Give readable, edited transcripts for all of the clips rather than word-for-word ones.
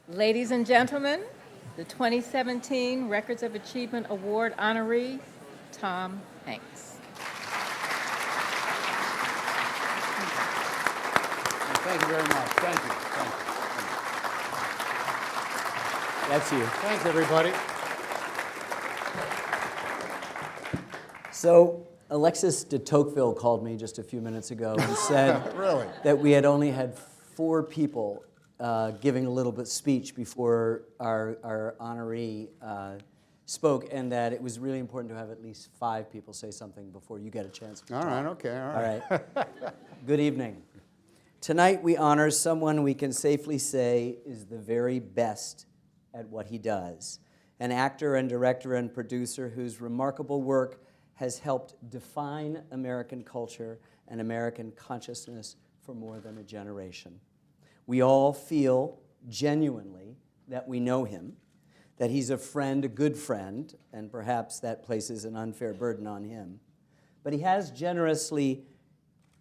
Ladies and gentlemen, the 2017 Records of Achievement Award honoree, Tom Hanks. Thank you very much. Thank you. Thank you. That's you. Thanks, everybody. So Alexis de Tocqueville called me just a few minutes ago and said Really? that we had only had 4 people giving a little bit speech before our honoree spoke, and that it was really important to have at least 5 people say something before you get a chance to All talk. right, okay, all right. All right. Good evening. Tonight we honor someone we can safely say is the very best at what he does. An actor and director and producer whose remarkable work has helped define American culture and American consciousness for more than a generation. We all feel genuinely that we know him, that he's a friend, a good friend, and perhaps that places an unfair burden on him. But he has generously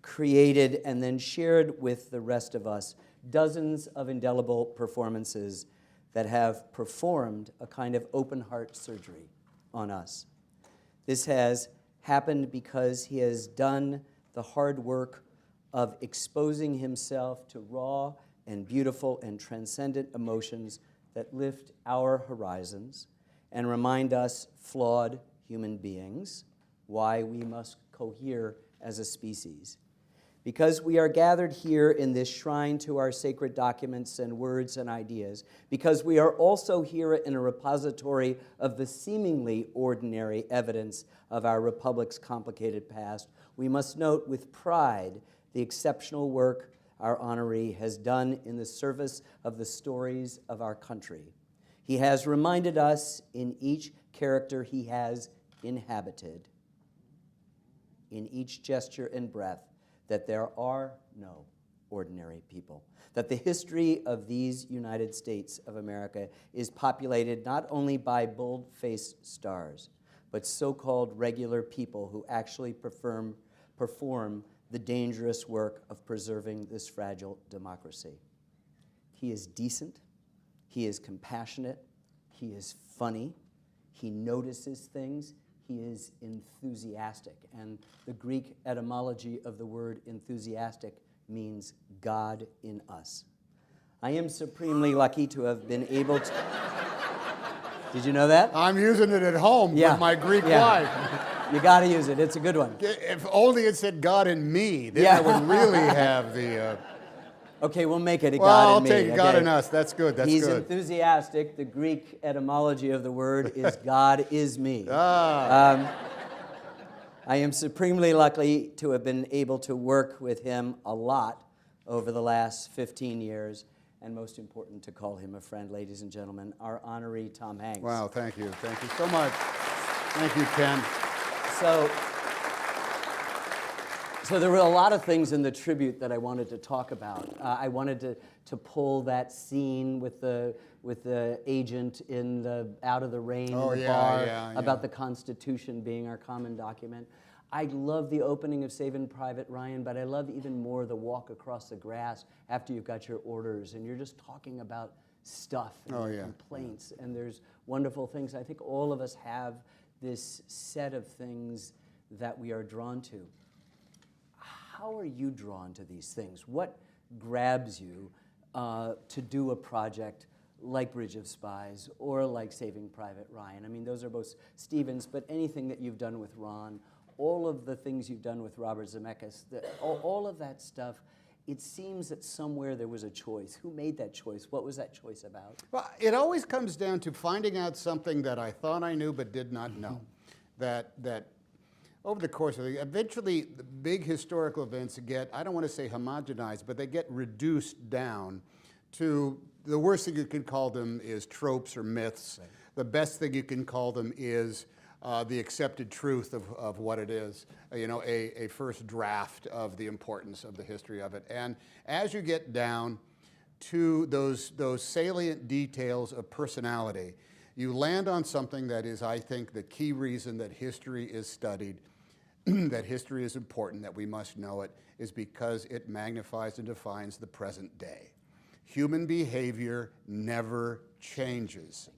created and then shared with the rest of us dozens of indelible performances that have performed a kind of open heart surgery on us. This has happened because he has done the hard work of exposing himself to raw and beautiful and transcendent emotions that lift our horizons and remind us, flawed human beings, why we must cohere as a species. Because we are gathered here in this shrine to our sacred documents and words and ideas, because we are also here in a repository of the seemingly ordinary evidence of our republic's complicated past, we must note with pride the exceptional work our honoree has done in the service of the stories of our country. He has reminded us in each character he has inhabited, in each gesture and breath, that there are no ordinary people, that the history of these United States of America is populated not only by bold-faced stars, but so-called regular people who actually perform the dangerous work of preserving this fragile democracy. He is decent, he is compassionate, he is funny, he notices things, he is enthusiastic. And the Greek etymology of the word enthusiastic means God in us. I am supremely lucky to have been able to... Did you know that? I'm using it at home with my Greek wife. You got to use it. It's a good one. If only it said God in me, then I would really have the... Okay, we'll make it a well, God I'll in me. take God in us. That's good. That's He's good. enthusiastic. The Greek etymology of the word is God is me. Ah. I am supremely lucky to have been able to work with him a lot over the last 15 years, and most important, to call him a friend, ladies and gentlemen, our honoree, Tom Hanks. Wow, thank you. Thank you so much. Thank you, Ken. So there were a lot of things in the tribute that I wanted to talk about. I wanted to pull that scene with the agent in the Out of the Rain in the bar about the Constitution being our common document. I love the opening of Saving Private Ryan, but I love even more the walk across the grass after you've got your orders and you're just talking about stuff and complaints, and there's wonderful things. I think all of us have this set of things that we are drawn to. How are you drawn to these things? What grabs you to do a project like Bridge of Spies or like Saving Private Ryan? I mean, those are both Stevens, but anything that you've done with Ron, all of the things you've done with Robert Zemeckis, all of that stuff, it seems that somewhere there was a choice. Who made that choice? What was that choice about? Well, it always comes down to finding out something that I thought I knew but did not know. That over the course of eventually the big historical events get, I don't want to say homogenized, but they get reduced down to the worst thing you can call them is tropes or myths. Right. The best thing you can call them is the accepted truth of what it is, a first draft of the importance of the history of it. And as you get down to those salient details of personality, you land on something that is, I think, the key reason that history is studied, that history is important, that we must know it, is because it magnifies and defines the present day. human behavior never changes.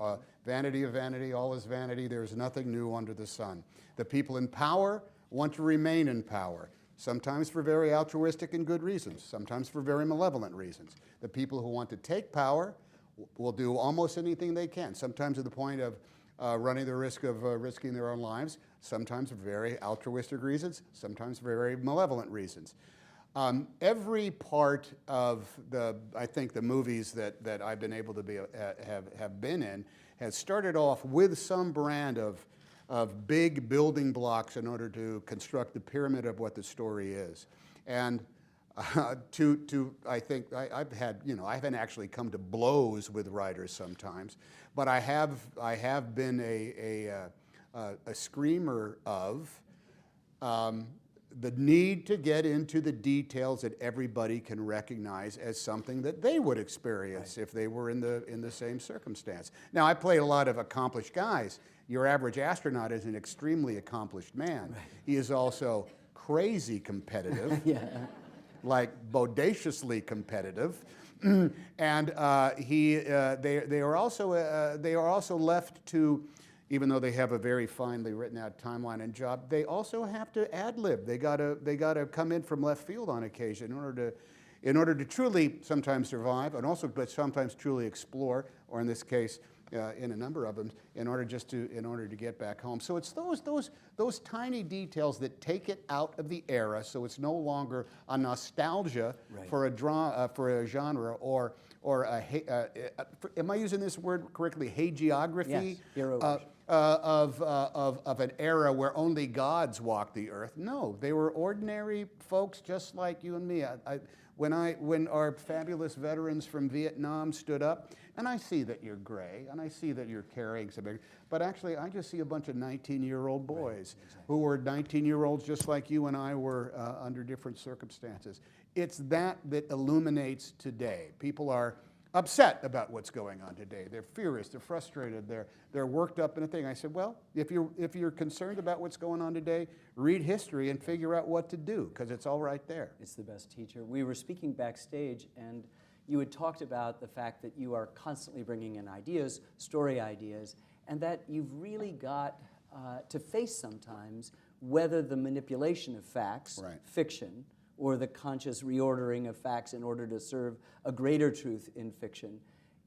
Vanity of vanity, all is vanity. There is nothing new under the sun. The people in power want to remain in power, sometimes for very altruistic and good reasons, sometimes for very malevolent reasons. The people who want to take power will do almost anything they can, sometimes to the point of running the risk of risking their own lives, sometimes for very altruistic reasons, sometimes for very malevolent reasons. Every part of I think the movies that I've been able to have been in has started off with some brand of big building blocks in order to construct the pyramid of what the story is. And I think I've had, I haven't actually come to blows with writers sometimes, but I have been a screamer of the need to get into the details that everybody can recognize as something that they would experience if they were in the same circumstance. Now, I played a lot of accomplished guys. Your average astronaut is an extremely accomplished man. Right. He is also crazy competitive, like bodaciously competitive, and they are also left to. Even though they have a very finely written out timeline and job, they also have to ad-lib. They gotta come in from left field on occasion in order to truly sometimes survive, and also but sometimes truly explore, or in this case, in a number of them, in order to get back home. So it's those tiny details that take it out of the era, so it's no longer a nostalgia for a genre or am I using this word correctly? Hagiography. Yes, of an era where only gods walked the earth. No, they were ordinary folks just like you and me. When our fabulous veterans from Vietnam stood up, and I see that you're gray, and I see that you're carrying something, but actually I just see a bunch of 19-year-old boys who were 19-year-olds just like you and I were under different circumstances. It's that illuminates today. People are upset about what's going on today. They're furious, they're frustrated, they're worked up in a thing. I said, well, if you're concerned about what's going on today, read history and figure out what to do, because it's all right there. It's the best teacher. We were speaking backstage, and you had talked about the fact that you are constantly bringing in ideas, story ideas, and that you've really got to face sometimes whether the manipulation of facts, fiction, or the conscious reordering of facts in order to serve a greater truth in fiction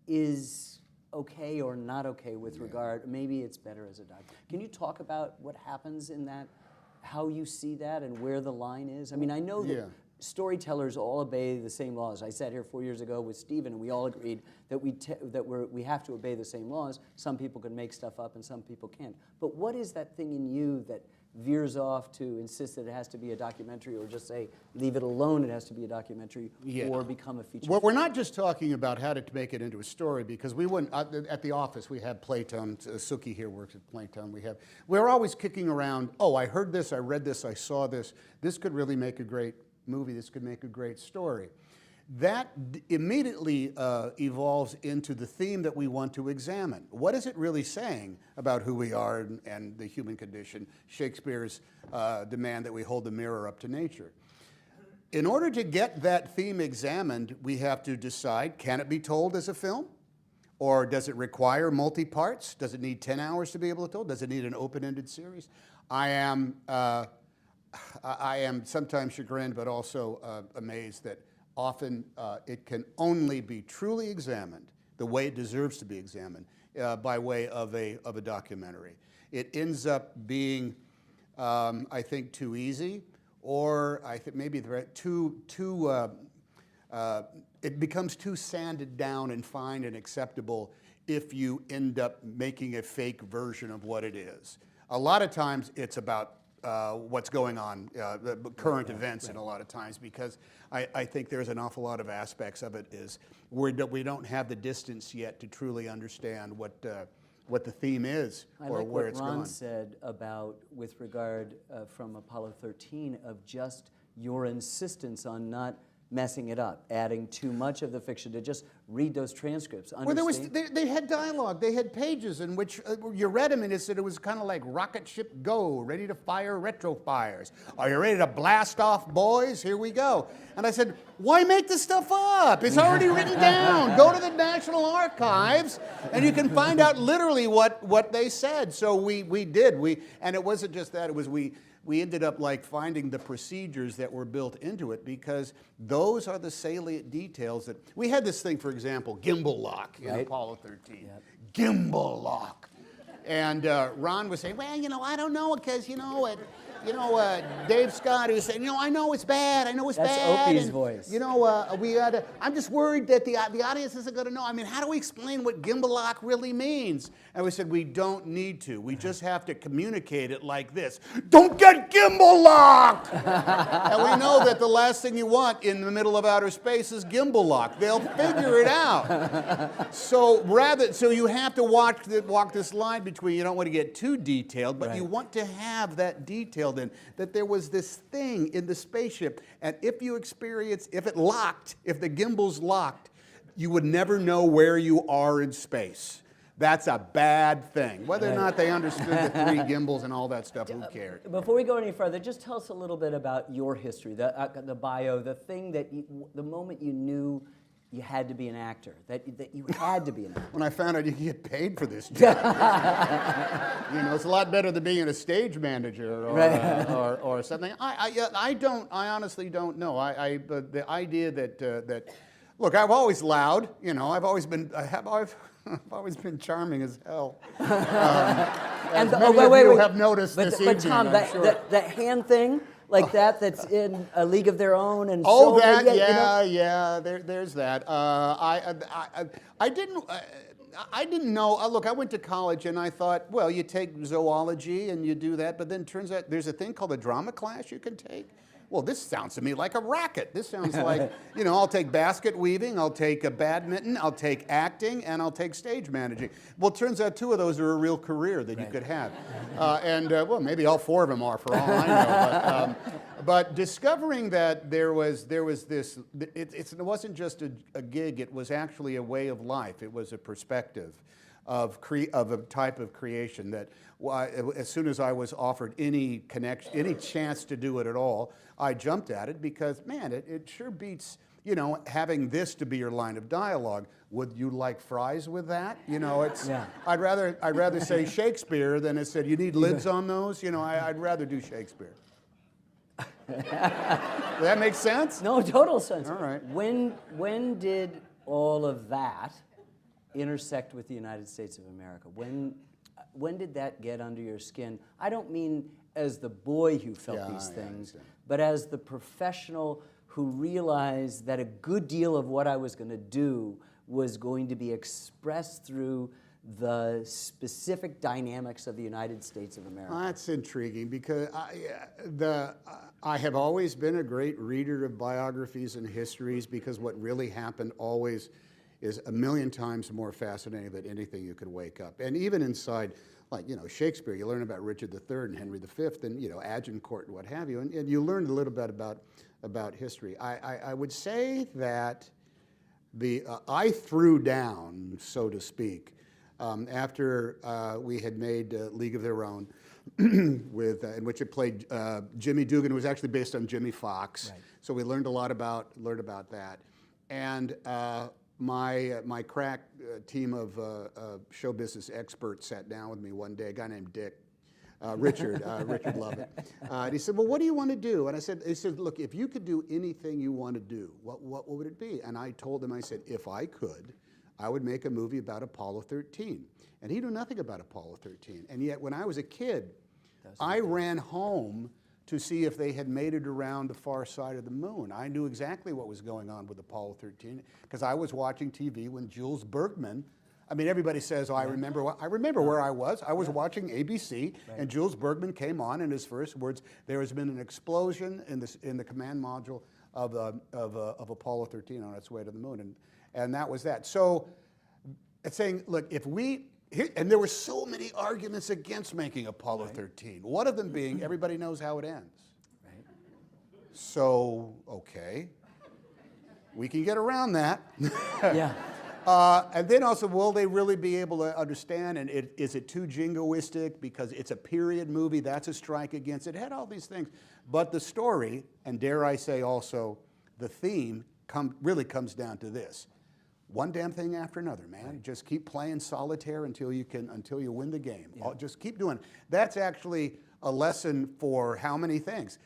is okay or not okay with regard, maybe it's better as a documentary. Can you talk about what happens in that, how you see that and where the line is? I mean, I know that storytellers all obey the same laws. I sat here 4 years ago with Stephen, and we all agreed that we have to obey the same laws. Some people can make stuff up and some people can't. But what is that thing in you that veers off to insist that it has to be a documentary, or just say, leave it alone, it has to be a documentary, or become a feature film? We're not just talking about how to make it into a story, because we wouldn't, at the office, we have Playtone. Suki here works at Playtone. We're always kicking around, oh, I heard this, I read this, I saw this. This could really make a great movie, this could make a great story. That immediately evolves into the theme that we want to examine. What is it really saying about who we are and the human condition, Shakespeare's demand that we hold the mirror up to nature? In order to get that theme examined, we have to decide, can it be told as a film? Or does it require multi-parts? Does it need 10 hours to be able to tell? Does it need an open-ended series? I am sometimes chagrined, but also amazed that often it can only be truly examined the way it deserves to be examined by way of a documentary. It ends up being, I think, too easy, or I think maybe it becomes too sanded down and fine and acceptable if you end up making a fake version of what it is. A lot of times it's about what's going on, the current events, and a lot of times, because I think there's an awful lot of aspects of it is we don't have the distance yet to truly understand what the theme is or where it's going. I like what Ron said about, with regard from Apollo 13, of just your insistence on not messing it up, adding too much of the fiction, to just read those transcripts. Well, there was Understand? they had dialogue. They had pages in which you read them, and it said it was kind of like rocket ship go, ready to fire retro fires. Are you ready to blast off, boys? Here we go. And I said, why make this stuff up? It's already written down. Go to the National Archives, and you can find out literally what they said. So we did. And it wasn't just that. It was we ended up like finding the procedures that were built into it, because those are the salient details that we had. This thing, for example, gimbal lock in Right. Apollo 13. Yep. Gimbal lock. And Ron was saying, well, I don't know, because, Dave Scott was saying, I know it's bad. I know it's That's bad. Opie's and, voice. I'm just worried that the audience isn't going to know. I mean, how do we explain what gimbal lock really means? And we said, we don't need to. We just have to communicate it like this. Don't get gimbal locked! And we know that the last thing you want in the middle of outer space is gimbal lock. They'll figure it out. So you have to walk this line between, you don't want to get too detailed, but you want to have that detailed in, that there was this thing in the spaceship, and if the gimbal's locked, you would never know where you are in space. That's a bad thing. Whether or not they understood the 3 gimbals and all that stuff, who cared? Before we go any further, just tell us a little bit about your history, the bio, the thing that the moment you knew you had to be an actor, that you had to be an actor. When I found out you could get paid for this job. It's a lot better than being a stage manager or something. I honestly don't know. The idea that look, I've always lied. I've always been charming as hell. And many of you have noticed this evening, but Tom, I'm sure. that hand thing, like that's in A League of Their Own, and Oh, so that, many, there's that. I didn't know. Look, I went to college and I thought, well, you take zoology and you do that, but then it turns out there's a thing called a drama class you can take. Well, this sounds to me like a racket. This sounds like, I'll take basket weaving, I'll take a badminton, I'll take acting, and I'll take stage managing. Well, it turns out 2 of those are a real career that you could have. Well, maybe all 4 of them are, for all I know. But discovering that there was this, it wasn't just a gig, it was actually a way of life. It was a perspective of a type of creation that as soon as I was offered any connection, any chance to do it at all, I jumped at it, because, man, it sure beats, having this to be your line of dialogue. Would you like fries with that? I'd rather say Shakespeare than it said, you need lids on those? I'd rather do Shakespeare. Does that make sense? No, total sense. All right. When did all of that intersect with the United States of America? When did that get under your skin? I don't mean as the boy who felt these things, but as the professional who realized that a good deal of what I was going to do was going to be expressed through the specific dynamics of the United States of America. That's intriguing, because I have always been a great reader of biographies and histories, because what really happened always is a million times more fascinating than anything you could wake up. And even inside, like, Shakespeare, you learn about Richard III and Henry V and, Agincourt and what have you, and you learn a little bit about history. I would say that I threw down, so to speak, after we had made League of Their Own, in which it played Jimmy Dugan, who was actually based on Jimmy Fox. Right. So we learned a lot about that. And my crack team of show business experts sat down with me one day, a guy named Dick, Richard Lovett. And he said, well, what do you want to do? And he said, look, if you could do anything you want to do, what would it be? And I told him, I said, if I could, I would make a movie about Apollo 13. And he knew nothing about Apollo 13. And yet, when I was a kid, I ran home to see if they had made it around the far side of the moon. I knew exactly what was going on with Apollo 13, because I was watching TV when Jules Bergman, everybody says, oh, I remember where I was. I was watching ABC, and Jules Bergman came on, and his first words, there has been an explosion in the command module of Apollo 13 on its way to the moon. And that was that. So it's saying, look, and there were so many arguments against making Apollo 13. One of them being, everybody knows how it ends. Right. So, okay. We can get around that. Yeah. And then also, will they really be able to understand? And is it too jingoistic because it's a period movie? That's a strike against it. It had all these things. But the story, and dare I say also, the theme really comes down to this. One damn thing after another, man. Right. Just keep playing solitaire until you win the game. Yeah. Just keep doing it. That's actually a lesson for how many things.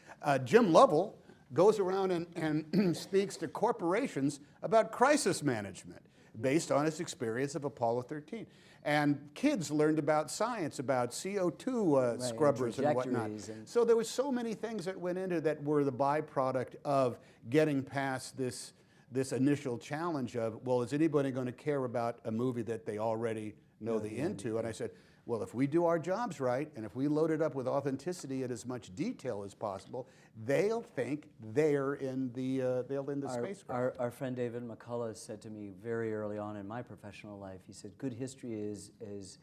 Jim Lovell goes around and speaks to corporations about crisis management based on his experience of Apollo 13. And kids learned about science, about CO2 scrubbers and whatnot. So there was so many things that went into that were the byproduct of getting past this initial challenge of, well, is anybody going to care about a movie that they already know the into? And I said, well, if we do our jobs right, and if we load it up with authenticity and as much detail as possible, they'll think they're in the spacecraft. Our friend David McCullough said to me very early on in my professional life, he said, good history is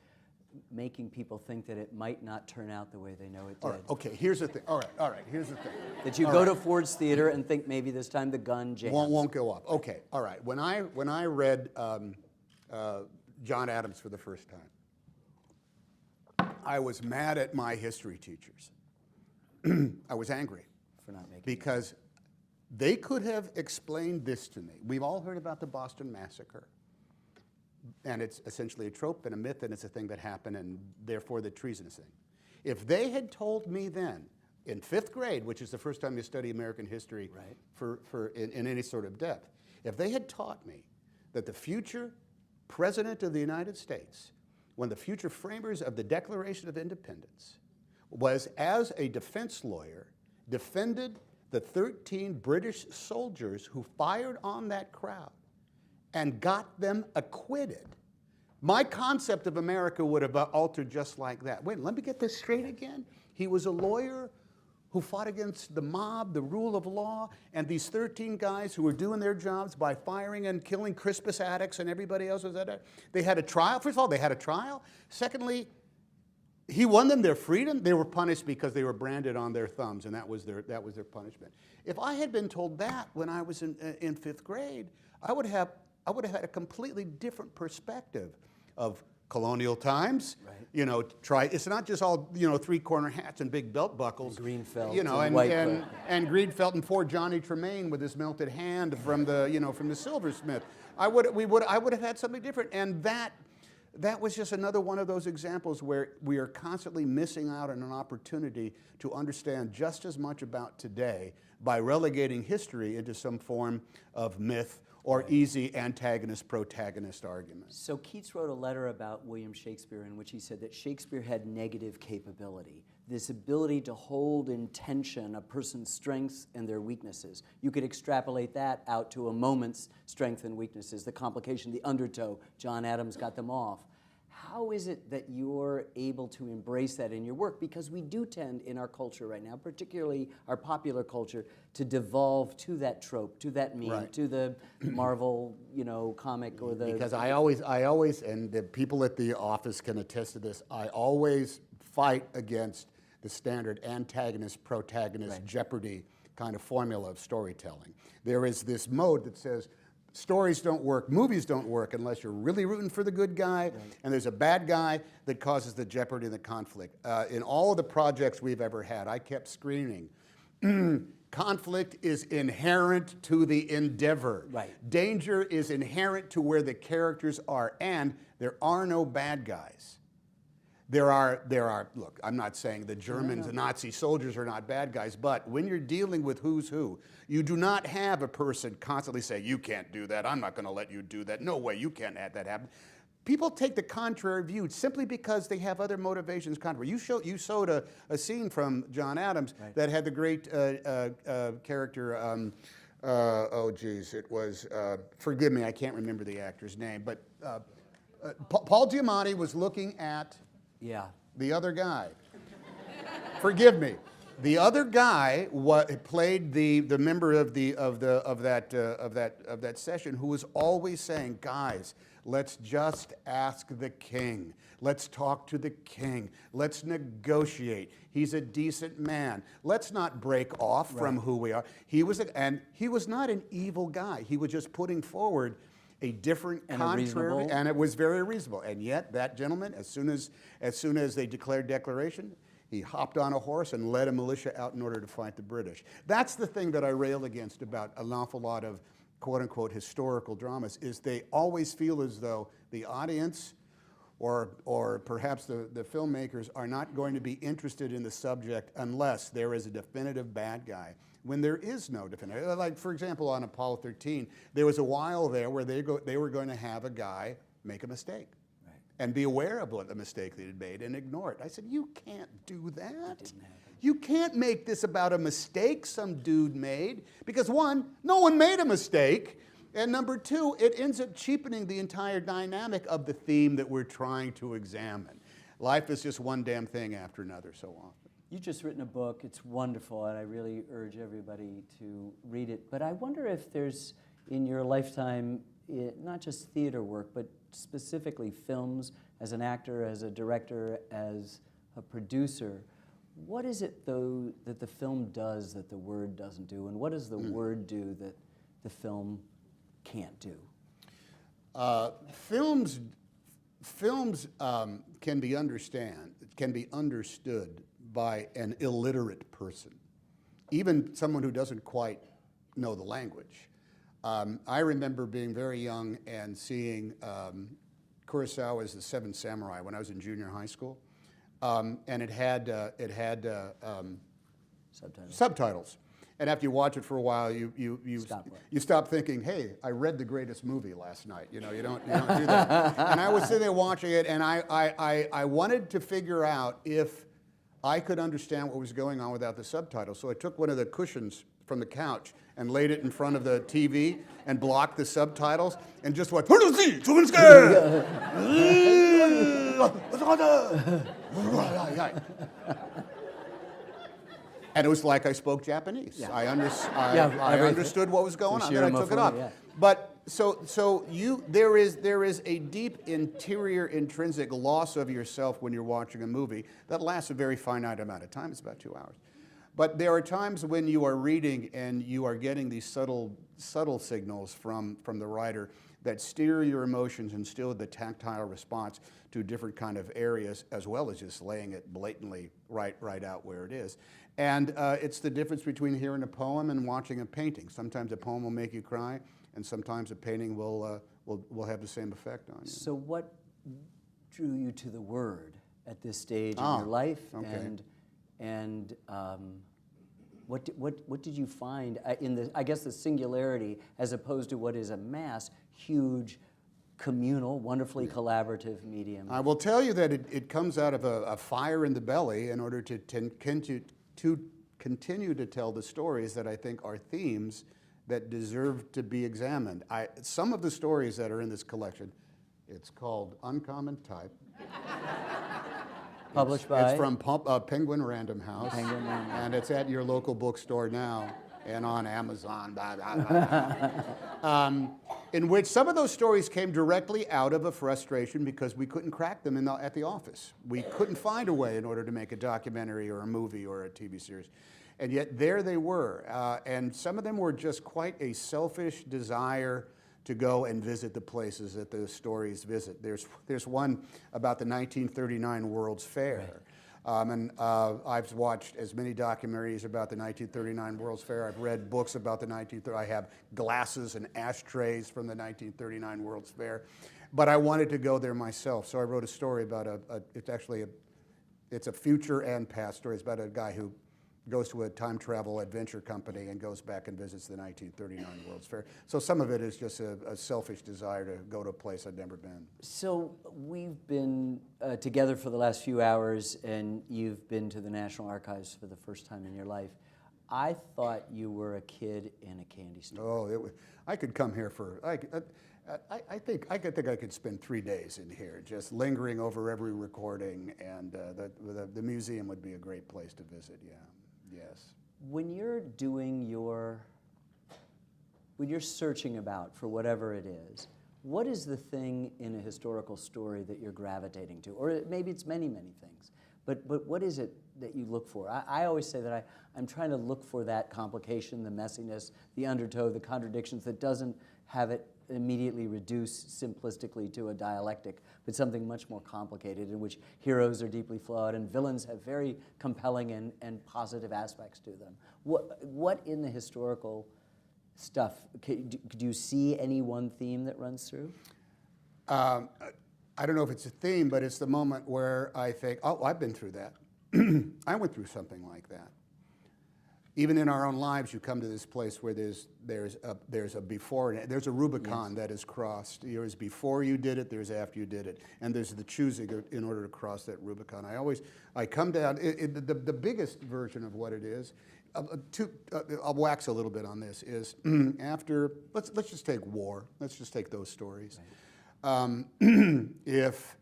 making people think that it might not turn out the way they know it did. All right, okay, here's the thing. All right, here's the thing. That you go to Ford's Theater and think maybe this time the gun jams. Won't go off. Okay, all right. When I read John Adams for the first time, I was mad at my history teachers. I was angry. For not making because they could have explained this to me. We've all heard about the Boston Massacre. And it's essentially a trope and a myth, and it's a thing that happened, and therefore the treasonous thing. If they had told me then, in 5th grade, which is the first time you study American history in any sort of depth, if they had taught me that the future President of the United States, one of the future framers of the Declaration of Independence, was, as a defense lawyer, defended the 13 British soldiers who fired on that crowd and got them acquitted, my concept of America would have altered just like that. Wait, let me get this straight again. He was a lawyer who fought against the mob, the rule of law, and these 13 guys who were doing their jobs by firing and killing Crispus Attucks and everybody else. They had a trial. First of all, they had a trial. Secondly, he won them their freedom. They were punished because they were branded on their thumbs, and that was their punishment. If I had been told that when I was in 5th grade, I would have had a completely different perspective of colonial times. Right. You know, it's not just all, you know, 3-corner hats and big belt buckles. And green felt. You know, and green felt, and poor Johnny Tremaine with his melted hand from the silversmith. I would have had something different, and that was just another one of those examples where we are constantly missing out on an opportunity to understand just as much about today by relegating history into some form of myth or easy antagonist-protagonist argument. So Keats wrote a letter about William Shakespeare in which he said that Shakespeare had negative capability, this ability to hold in tension a person's strengths and their weaknesses. You could extrapolate that out to a moment's strength and weaknesses, the complication, the undertow. John Adams got them off. How is it that you're able to embrace that in your work? Because we do tend in our culture right now, particularly our popular culture, to devolve to that trope, to that meme, to the Marvel, comic or the... Because I always, and the people at the office can attest to this, I always fight against the standard antagonist-protagonist Jeopardy kind of formula of storytelling. There is this mode that says, stories don't work, movies don't work unless you're really rooting for the good guy, and there's a bad guy that causes the jeopardy and the conflict. In all of the projects we've ever had, I kept screaming, conflict is inherent to the endeavor. Right. Danger is inherent to where the characters are, and there are no bad guys. There are, look, I'm not saying the Germans, the Nazi soldiers are not bad guys, but when you're dealing with who's who, you do not have a person constantly say, you can't do that, I'm not gonna let you do that, no way, you can't have that happen. People take the contrary view simply because they have other motivations contrary. You showed a scene from John Adams that had the great character, oh geez, it was, forgive me, I can't remember the actor's name, but Paul Giamatti was looking at the other guy. Forgive me. The other guy played the member of that session who was always saying, "Guys, let's just ask the king. Let's talk to the king. Let's negotiate. He's a decent man. Let's not break off from who we are." He was not an evil guy. He was just putting forward a different contrary, and it was very reasonable. And yet, that gentleman, as soon as they declared declaration, he hopped on a horse and led a militia out in order to fight the British. That's the thing that I rail against about an awful lot of quote-unquote historical dramas, is they always feel as though the audience or perhaps the filmmakers are not going to be interested in the subject unless there is a definitive bad guy, when there is no definitive. Like, for example, on Apollo 13, there was a while there where they were going to have a guy make a mistake and be aware of what the mistake they had made and ignore it. I said, you can't do that. You can't make this about a mistake some dude made, because one, no one made a mistake, and number two, it ends up cheapening the entire dynamic of the theme that we're trying to examine. Life is just one damn thing after another so often. You've just written a book. It's wonderful, and I really urge everybody to read it. But I wonder if there's, in your lifetime, not just theater work, but specifically films, as an actor, as a director, as a producer, what is it, though, that the film does that the word doesn't do? And what does the word do that the film can't do? Films can be understood by an illiterate person, even someone who doesn't quite know the language. I remember being very young and seeing Kurosawa's The Seven Samurai when I was in junior high school, and it had subtitles. And after you watch it for a while, you stop thinking, "Hey, I read the greatest movie last night." You know, you don't do that. And I was sitting there watching it, and I wanted to figure out if I could understand what was going on without the subtitles. So I took one of the cushions from the couch and laid it in front of the TV and blocked the subtitles and just went, and it was like I spoke Japanese. Yeah. I understood what was going on, then I took it off. Yeah. But there is a deep interior intrinsic loss of yourself when you're watching a movie that lasts a very finite amount of time. It's about 2 hours. But there are times when you are reading and you are getting these subtle signals from the writer that steer your emotions and still the tactile response to different kind of areas, as well as just laying it blatantly right out where it is. And it's the difference between hearing a poem and watching a painting. Sometimes a poem will make you cry, and sometimes a painting will have the same effect on you. So what drew you to the word at this stage in your life? Okay. And what did you find in the, I guess, the singularity, as opposed to what is a mass, huge, communal, wonderfully collaborative medium? I will tell you that it comes out of a fire in the belly in order to continue to tell the stories that I think are themes that deserve to be examined. Some of the stories that are in this collection, it's called Uncommon Type. Published by? It's from Penguin Random House. Penguin Random. And it's at your local bookstore now and on Amazon. Blah, blah, blah. In which some of those stories came directly out of a frustration because we couldn't crack them at the office. We couldn't find a way in order to make a documentary or a movie or a TV series. And yet there they were. And some of them were just quite a selfish desire to go and visit the places that the stories visit. There's one about the 1939 World's Fair. Right. I've watched as many documentaries about the 1939 World's Fair. I've read books about the 1930. I have glasses and ashtrays from the 1939 World's Fair. But I wanted to go there myself, so I wrote a story about it's a future and past story. It's about a guy who goes to a time travel adventure company and goes back and visits the 1939 World's Fair. So some of it is just a selfish desire to go to a place I've never been. So we've been together for the last few hours, and you've been to the National Archives for the first time in your life. I thought you were a kid in a candy store. Oh, I could come here for, I think I could spend 3 days in here just lingering over every recording, and the museum would be a great place to visit, yeah. yes. When you're searching about for whatever it is, what is the thing in a historical story that you're gravitating to? Or maybe it's many, many things. But what is it that you look for? I always say that I'm trying to look for that complication, the messiness, the undertow, the contradictions that doesn't have it immediately reduce simplistically to a dialectic, but something much more complicated in which heroes are deeply flawed and villains have very compelling and positive aspects to them. What in the historical stuff, do you see any one theme that runs through? I don't know if it's a theme, but it's the moment where I think, oh, I've been through that. I went through something like that. Even in our own lives, you come to this place where there's a before and there's a Rubicon that is crossed. There's before you did it, there's after you did it, and there's the choosing in order to cross that Rubicon. I come down. The biggest version of what it is. I'll wax a little bit on this. Is after let's just take war. Let's just take those stories. Right. If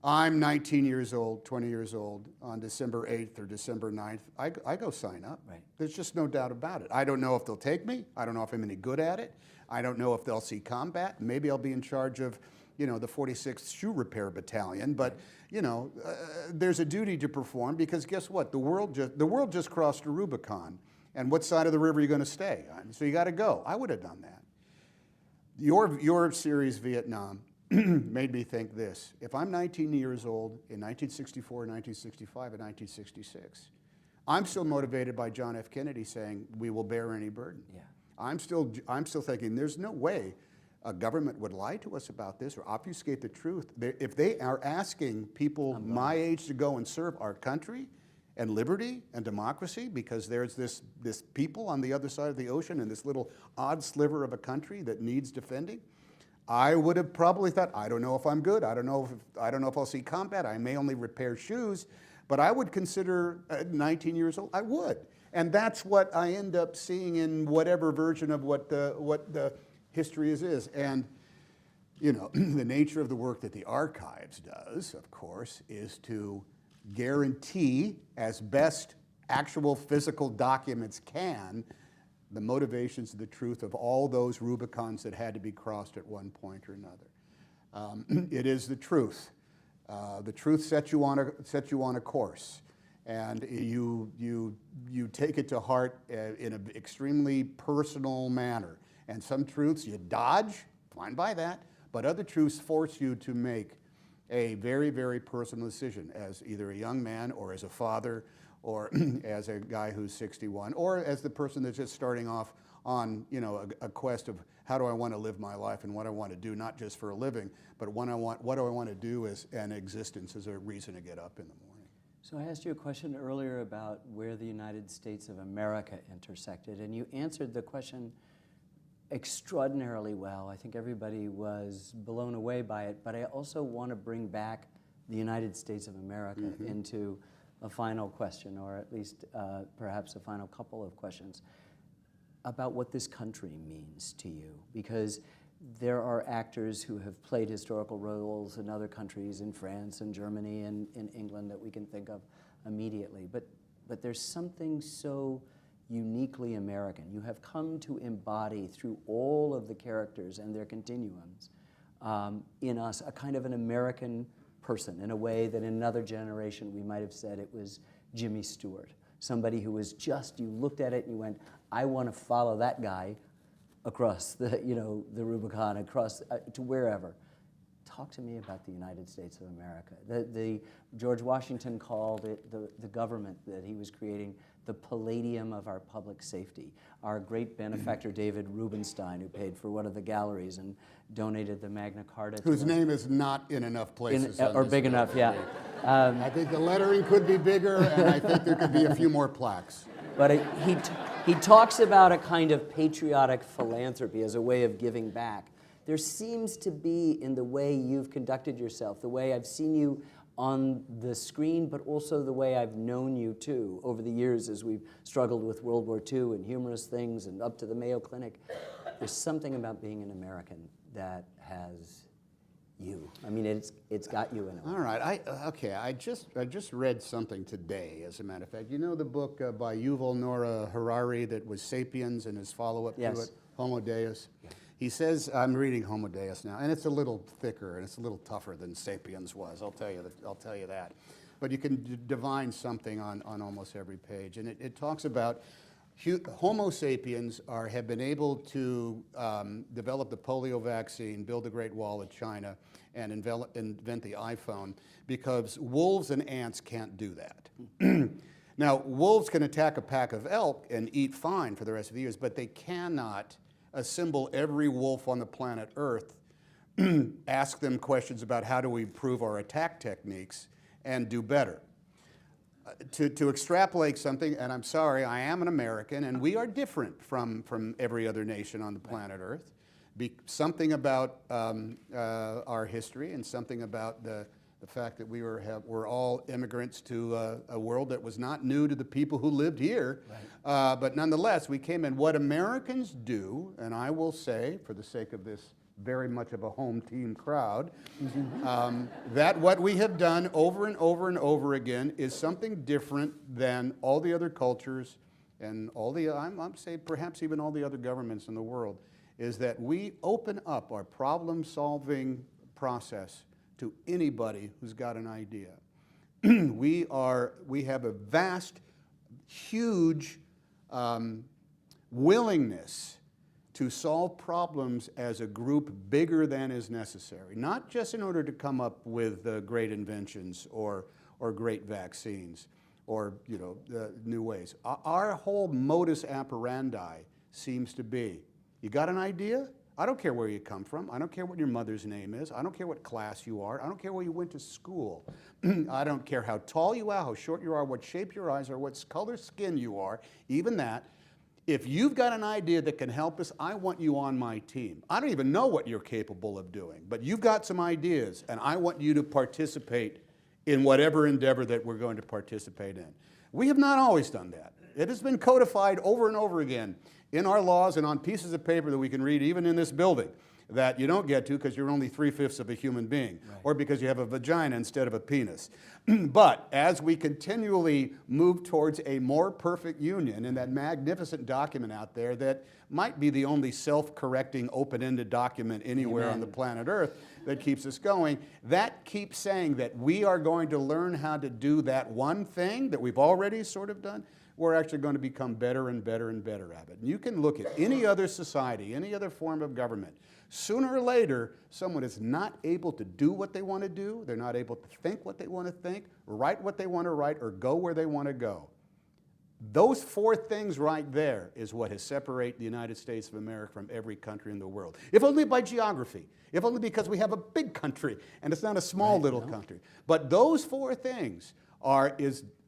I'm 19 years old, 20 years old, on December 8th or December 9th, I go sign up. Right. There's just no doubt about it. I don't know if they'll take me. I don't know if I'm any good at it. I don't know if they'll see combat. Maybe I'll be in charge of, the 46th Shoe Repair Battalion. But, there's a duty to perform because guess what? The world just crossed a Rubicon. And what side of the river are you going to stay on? So you got to go. I would have done that. Your series, Vietnam, made me think this. If I'm 19 years old in 1964, 1965, and 1966, I'm still motivated by John F. Kennedy saying, we will bear any burden. Yeah. I'm still thinking there's no way a government would lie to us about this or obfuscate the truth. If they are asking people my age to go and serve our country and liberty and democracy because there's this people on the other side of the ocean and this little odd sliver of a country that needs defending, I would have probably thought, I don't know if I'm good. I don't know if I'll see combat. I may only repair shoes, but I would consider 19 years old. I would, and that's what I end up seeing in whatever version of what the history is. And the nature of the work that the archives does, of course, is to guarantee as best actual physical documents can the motivations of the truth of all those Rubicons that had to be crossed at one point or another. It is the truth. The truth sets you on a course, and you take it to heart in an extremely personal manner. And some truths you dodge, fine by that, but other truths force you to make a very, very personal decision as either a young man or as a father or as a guy who's 61, or as the person that's just starting off on a quest of how do I want to live my life and what I want to do, not just for a living, but what do I want to do as an existence, as a reason to get up in the morning. So I asked you a question earlier about where the United States of America intersected, and you answered the question extraordinarily well. I think everybody was blown away by it, but I also want to bring back the United States of America into a final question, or at least perhaps a final couple of questions about what this country means to you, because there are actors who have played historical roles in other countries, in France and Germany and in England, that we can think of immediately, but there's something so uniquely American. You have come to embody through all of the characters and their continuums in us a kind of an American person in a way that in another generation we might have said it was Jimmy Stewart, somebody who was just, you looked at it and you went, I want to follow that guy across the Rubicon, across to wherever. Talk to me about the United States of America. The George Washington called it the government that he was creating the palladium of our public safety. Our great benefactor David Rubenstein, who paid for one of the galleries and donated the Magna Carta. Whose name is not in enough places. Or big enough, yeah. I think the lettering could be bigger, and I think there could be a few more plaques. But he talks about a kind of patriotic philanthropy as a way of giving back. There seems to be, in the way you've conducted yourself, the way I've seen you on the screen, but also the way I've known you too over the years as we've struggled with World War II and humorous things and up to the Mayo Clinic. There's something about being an American that has you. I mean, it's got you in it. All right. I just read something today, as a matter of fact. You know the book by Yuval Noah Harari that was *Sapiens* and his follow-up to Yes. it, *Homo Deus*? Yeah. He says, I'm reading *Homo Deus* now, and it's a little thicker and it's a little tougher than *Sapiens* was. I'll tell you that. But you can divine something on almost every page, and it talks about Homo sapiens have been able to develop the polio vaccine, build the Great Wall of China, and invent the iPhone because wolves and ants can't do that. Now, wolves can attack a pack of elk and eat fine for the rest of the years, but they cannot assemble every wolf on the planet Earth, ask them questions about how do we improve our attack techniques, and do better. To extrapolate something, and I'm sorry, I am an American, and we are different from every other nation on the planet Earth. Something about our history and something about the fact that we're all immigrants to a world that was not new to the people who lived here. Right. But nonetheless, we came in. What Americans do, and I will say, for the sake of this very much of a home team crowd, that what we have done over and over and over again is something different than all the other cultures and all the, I'm saying perhaps even all the other governments in the world, is that we open up our problem-solving process to anybody who's got an idea. We have a vast, huge willingness to solve problems as a group bigger than is necessary, not just in order to come up with great inventions or great vaccines or new ways. Our whole modus operandi seems to be, you got an idea? I don't care where you come from. I don't care what your mother's name is. I don't care what class you are. I don't care where you went to school. I don't care how tall you are, how short you are, what shape your eyes are, what color skin you are, even that. If you've got an idea that can help us, I want you on my team. I don't even know what you're capable of doing, but you've got some ideas, and I want you to participate in whatever endeavor that we're going to participate in. We have not always done that. It has been codified over and over again in our laws and on pieces of paper that we can read even in this building that you don't get to because you're only 3/5 of a human being, right, or because you have a vagina instead of a penis. But as we continually move towards a more perfect union in that magnificent document out there that might be the only self-correcting open-ended document anywhere on the planet Earth that keeps us going, that keeps saying that we are going to learn how to do that one thing that we've already sort of done. We're actually going to become better and better and better at it. And you can look at any other society, any other form of government. Sooner or later, someone is not able to do what they want to do, they're not able to think what they want to think, write what they want to write, or go where they want to go. Those four things right there is what has separated the United States of America from every country in the world. If only by geography, if only because we have a big country and it's not a small little country. But those four things hey,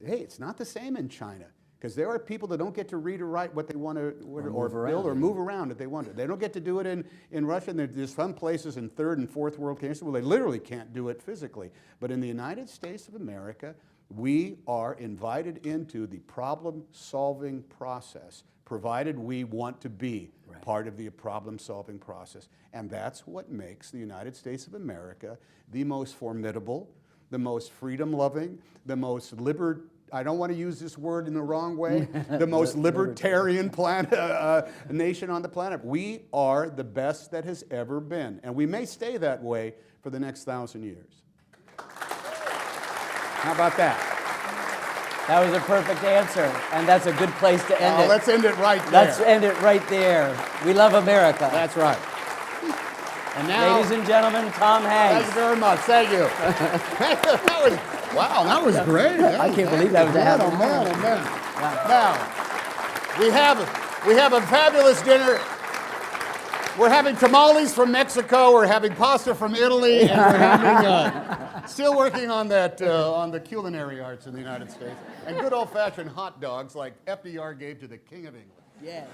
it's not the same in China. Because there are people that don't get to read or write what they want to, or build or move around if they want to. They don't get to do it in Russia. And there's some places in third and fourth world countries where they literally can't do it physically. But in the United States of America, we are invited into the problem-solving process, provided we want to be part of the problem-solving process. And that's what makes the United States of America the most formidable, the most freedom-loving, the most I don't want to use this word in the wrong way, the most libertarian nation on the planet. We are the best that has ever been, and we may stay that way for the next 1,000 years. How about that? That was a perfect answer, and that's a good place to end it. Let's end it right there. Let's end it right there. We love America. That's right. And now, ladies and gentlemen, Tom Hanks. Thank you very much. Thank you. Wow, that was great. I can't believe that was happening. Oh man, oh man. Now, we have a fabulous dinner. We're having tamales from Mexico. We're having pasta from Italy, and we're having still working on that on the culinary arts in the United States, and good old-fashioned hot dogs like FDR gave to the King of England. Yeah.